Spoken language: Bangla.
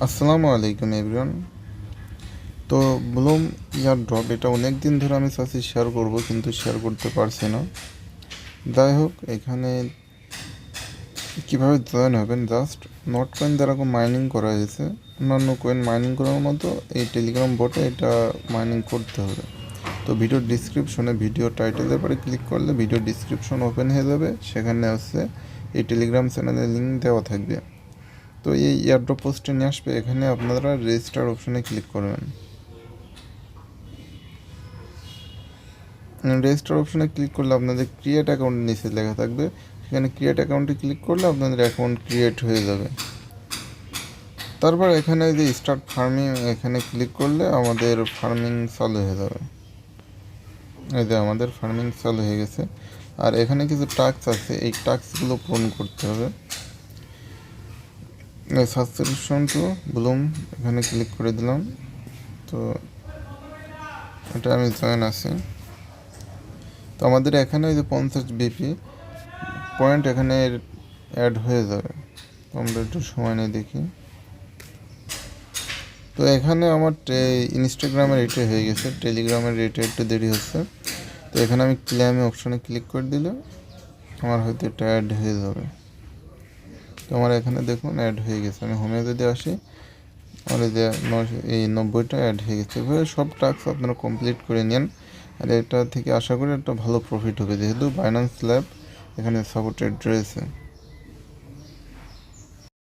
আসসালামু আলাইকুম এভরিওয়ান। তো ব্লুম ইয়ার ড্রপ এটা অনেক দিন ধরে আমি চাচ্ছি শেয়ার করব, কিন্তু শেয়ার করতে পারছি না। যাই হোক, এখানে কিভাবে জয়েন হবেন, জাস্ট নট কয়েন দ্বারা মাইনিং করা হয়েছে। অন্যান্য কয়েন মাইনিং করার মতো এই টেলিগ্রাম বটে এটা মাইনিং করতে হবে। তো ভিডিও ডিসক্রিপশনে ভিডিও টাইটেলের পরে ক্লিক করলে ভিডিও ডিসক্রিপশন ওপেন হয়ে যাবে, সেখানে হচ্ছে এই টেলিগ্রাম চ্যানেলের লিঙ্ক দেওয়া থাকবে। তো এই এয়ারড্রপ পোস্টে নিয়ে আসবে, এখানে আপনারা রেজিস্টার অপশনে ক্লিক করবেন। রেজিস্টার অপশনে ক্লিক করলে আপনাদের ক্রিয়েট অ্যাকাউন্ট নিচে লেখা থাকবে, সেখানে ক্রিয়েট অ্যাকাউন্টে ক্লিক করলে আপনাদের অ্যাকাউন্ট ক্রিয়েট হয়ে যাবে। তারপর এখানে যে স্টার্ট ফার্মিং এখানে ক্লিক করলে আমাদের ফার্মিং চালু হয়ে যাবে। এই যে আমাদের ফার্মিং চালু হয়ে গেছে। আর এখানে কিছু টাস্ক আছে, এই টাস্কগুলো পূরণ করতে হবে। সাবস্ক্রিপশন টু ব্লুম এখানে ক্লিক করে দিলাম। তো এটা আমি জয়েন আছি। তো আমাদের এখানে ওই যে 50 বিপি পয়েন্ট এখানে অ্যাড হয়ে যাবে। তো আমরা একটু সময় নিয়ে দেখি। তো এখানে আমার ইনস্টাগ্রামের রেটে হয়ে গেছে, টেলিগ্রামের রেটে একটু দেরি হচ্ছে। তো এখানে আমি ক্লেমে অপশনে ক্লিক করে দিলে আমার হয়তো এটা অ্যাড হয়ে যাবে। তো আমার এখানে দেখুন অ্যাড হয়ে গেছে। আমি হোমে যদি আসি, আমার এই 90টা অ্যাড হয়ে গেছে। এভাবে সব টাস্ক আপনারা কমপ্লিট করে নেন, আর এটা থেকে আশা করি একটা ভালো প্রফিট হবে, যেহেতু বাইন্যান্স ল্যাব এখানে সাপোর্টেড রয়েছে।